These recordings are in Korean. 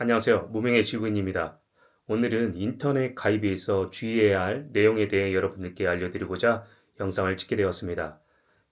안녕하세요. 무명의 지구인입니다. 오늘은 인터넷 가입에 있어 주의해야 할 내용에 대해 여러분들께 알려드리고자 영상을 찍게 되었습니다.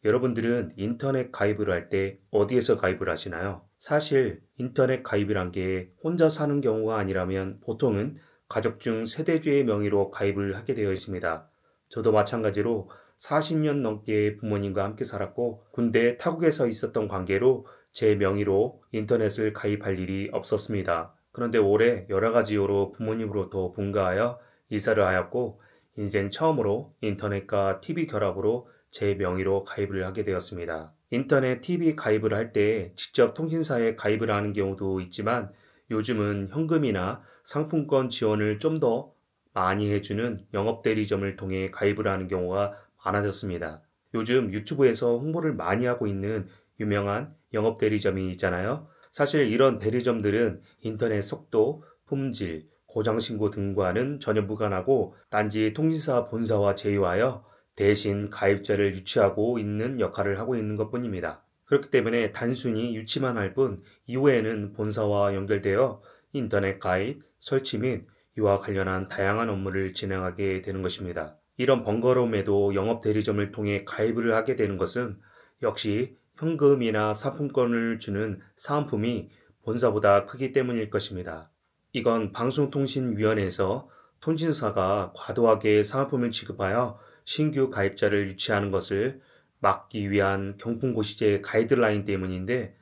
여러분들은 인터넷 가입을 할 때 어디에서 가입을 하시나요? 사실 인터넷 가입이란 게 혼자 사는 경우가 아니라면 보통은 가족 중 세대주의 명의로 가입을 하게 되어 있습니다. 저도 마찬가지로 40년 넘게 부모님과 함께 살았고 군대 타국에서 있었던 관계로 제 명의로 인터넷을 가입할 일이 없었습니다. 그런데 올해 여러 가지 이유로 부모님으로부터 분가하여 이사를 하였고 인생 처음으로 인터넷과 TV 결합으로 제 명의로 가입을 하게 되었습니다. 인터넷 TV 가입을 할 때 직접 통신사에 가입을 하는 경우도 있지만 요즘은 현금이나 상품권 지원을 좀 더 많이 해주는 영업대리점을 통해 가입을 하는 경우가 많아졌습니다. 요즘 유튜브에서 홍보를 많이 하고 있는 유명한 영업대리점이 있잖아요. 사실 이런 대리점들은 인터넷 속도, 품질, 고장신고 등과는 전혀 무관하고 단지 통신사 본사와 제휴하여 대신 가입자를 유치하고 있는 역할을 하고 있는 것뿐입니다. 그렇기 때문에 단순히 유치만 할 뿐 이후에는 본사와 연결되어 인터넷 가입, 설치 및 이와 관련한 다양한 업무를 진행하게 되는 것입니다. 이런 번거로움에도 영업대리점을 통해 가입을 하게 되는 것은 역시 현금이나 상품권을 주는 사은품이 본사보다 크기 때문일 것입니다. 이건 방송통신위원회에서 통신사가 과도하게 사은품을 지급하여 신규 가입자를 유치하는 것을 막기 위한 경품고시제 가이드라인 때문인데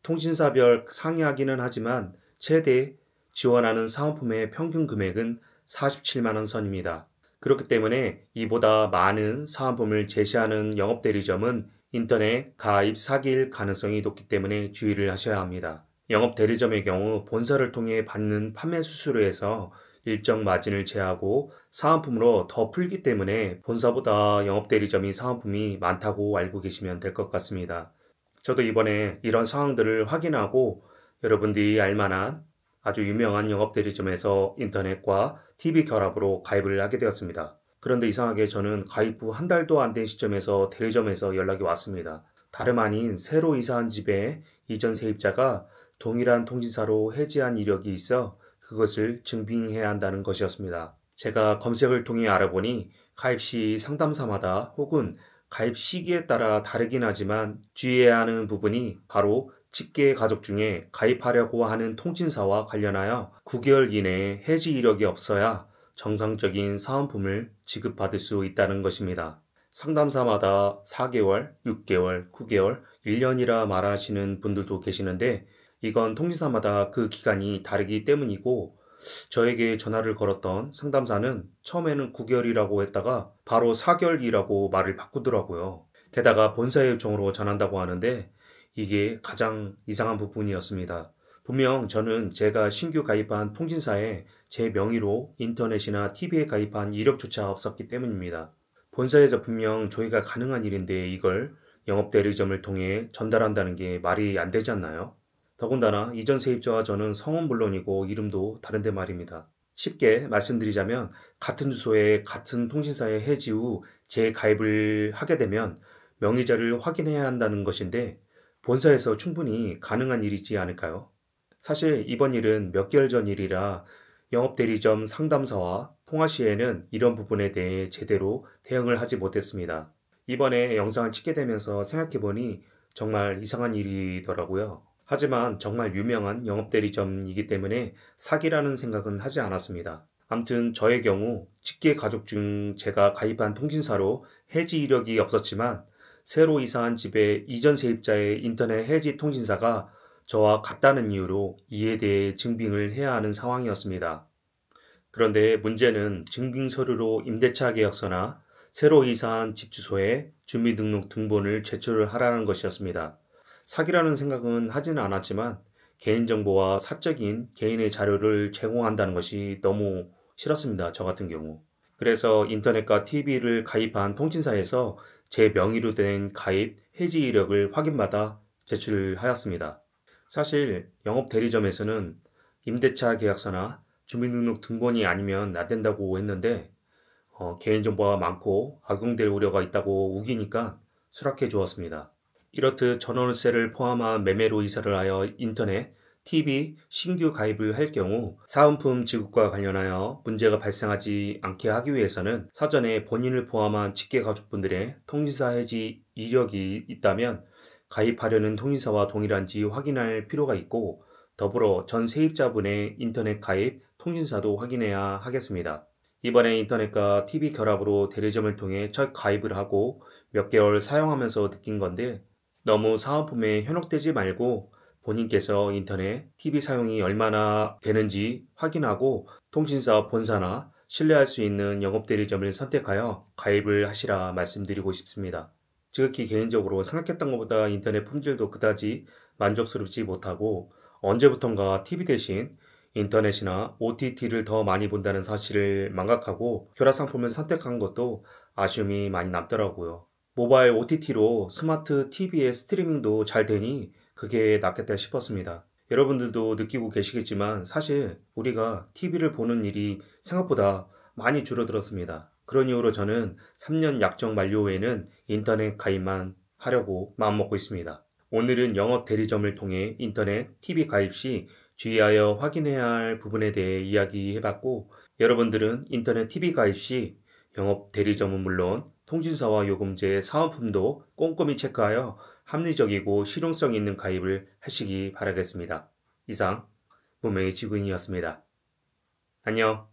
통신사별 상이하기는 하지만 최대 지원하는 사은품의 평균 금액은 47만 원 선입니다. 그렇기 때문에 이보다 많은 사은품을 제시하는 영업대리점은 인터넷 가입 사기일 가능성이 높기 때문에 주의를 하셔야 합니다. 영업대리점의 경우 본사를 통해 받는 판매 수수료에서 일정 마진을 제하고 사은품으로 더 풀기 때문에 본사보다 영업대리점이 사은품이 많다고 알고 계시면 될 것 같습니다. 저도 이번에 이런 상황들을 확인하고 여러분들이 알만한 아주 유명한 영업대리점에서 인터넷과 TV 결합으로 가입을 하게 되었습니다. 그런데 이상하게 저는 가입 후 한 달도 안 된 시점에서 대리점에서 연락이 왔습니다. 다름 아닌 새로 이사한 집에 이전 세입자가 동일한 통신사로 해지한 이력이 있어 그것을 증빙해야 한다는 것이었습니다. 제가 검색을 통해 알아보니 가입 시 상담사마다 혹은 가입 시기에 따라 다르긴 하지만 주의해야 하는 부분이 바로 직계 가족 중에 가입하려고 하는 통신사와 관련하여 9개월 이내에 해지 이력이 없어야 정상적인 사은품을 지급받을 수 있다는 것입니다. 상담사마다 4개월, 6개월, 9개월, 1년이라 말하시는 분들도 계시는데 이건 통신사마다 그 기간이 다르기 때문이고 저에게 전화를 걸었던 상담사는 처음에는 9개월이라고 했다가 바로 4개월이라고 말을 바꾸더라고요. 게다가 본사의 요청으로 전한다고 하는데 이게 가장 이상한 부분이었습니다. 분명 저는 제가 신규 가입한 통신사에 제 명의로 인터넷이나 TV에 가입한 이력조차 없었기 때문입니다. 본사에서 분명 조회가 가능한 일인데 이걸 영업대리점을 통해 전달한다는 게 말이 안 되지 않나요? 더군다나 이전 세입자와 저는 성은 물론이고 이름도 다른데 말입니다. 쉽게 말씀드리자면 같은 주소에 같은 통신사에 해지 후 재가입을 하게 되면 명의자를 확인해야 한다는 것인데 본사에서 충분히 가능한 일이지 않을까요? 사실 이번 일은 몇 개월 전 일이라 영업대리점 상담사와 통화 시에는 이런 부분에 대해 제대로 대응을 하지 못했습니다. 이번에 영상을 찍게 되면서 생각해보니 정말 이상한 일이더라고요. 하지만 정말 유명한 영업대리점이기 때문에 사기라는 생각은 하지 않았습니다. 암튼 저의 경우 직계 가족 중 제가 가입한 통신사로 해지 이력이 없었지만 새로 이사한 집의 이전 세입자의 인터넷 해지 통신사가 저와 같다는 이유로 이에 대해 증빙을 해야 하는 상황이었습니다. 그런데 문제는 증빙 서류로 임대차 계약서나 새로 이사한 집 주소에 주민등록 등본을 제출을 하라는 것이었습니다. 사기라는 생각은 하지는 않았지만 개인정보와 사적인 개인의 자료를 제공한다는 것이 너무 싫었습니다. 저 같은 경우. 그래서 인터넷과 TV를 가입한 통신사에서 제 명의로 된 가입 해지 이력을 확인받아 제출을 하였습니다. 사실 영업 대리점에서는 임대차 계약서나 주민등록 등본이 아니면 안 된다고 했는데 개인정보가 많고 악용될 우려가 있다고 우기니까 수락해 주었습니다. 이렇듯 전월세를 포함한 매매로 이사를 하여 인터넷, TV 신규 가입을 할 경우 사은품 지급과 관련하여 문제가 발생하지 않게 하기 위해서는 사전에 본인을 포함한 직계 가족분들의 통지사 해지 이력이 있다면 가입하려는 통지사와 동일한지 확인할 필요가 있고, 더불어 전 세입자분의 인터넷 가입 통지사도 확인해야 하겠습니다. 이번에 인터넷과 TV 결합으로 대리점을 통해 첫 가입을 하고 몇 개월 사용하면서 느낀 건데, 너무 사은품에 현혹되지 말고 본인께서 인터넷, TV 사용이 얼마나 되는지 확인하고 통신사 본사나 신뢰할 수 있는 영업대리점을 선택하여 가입을 하시라 말씀드리고 싶습니다. 지극히 개인적으로 생각했던 것보다 인터넷 품질도 그다지 만족스럽지 못하고, 언제부턴가 TV 대신 인터넷이나 OTT를 더 많이 본다는 사실을 망각하고 결합 상품을 선택한 것도 아쉬움이 많이 남더라고요. 모바일 OTT로 스마트 TV의 스트리밍도 잘 되니 그게 낫겠다 싶었습니다. 여러분들도 느끼고 계시겠지만 사실 우리가 TV를 보는 일이 생각보다 많이 줄어들었습니다. 그런 이유로 저는 3년 약정 만료 후에는 인터넷 가입만 하려고 마음먹고 있습니다. 오늘은 영업 대리점을 통해 인터넷 TV 가입 시 주의하여 확인해야 할 부분에 대해 이야기해봤고, 여러분들은 인터넷 TV 가입 시 영업 대리점은 물론 통신사와 요금제, 사은품도 꼼꼼히 체크하여 합리적이고 실용성 있는 가입을 하시기 바라겠습니다. 이상 문명의 지구인이었습니다. 안녕.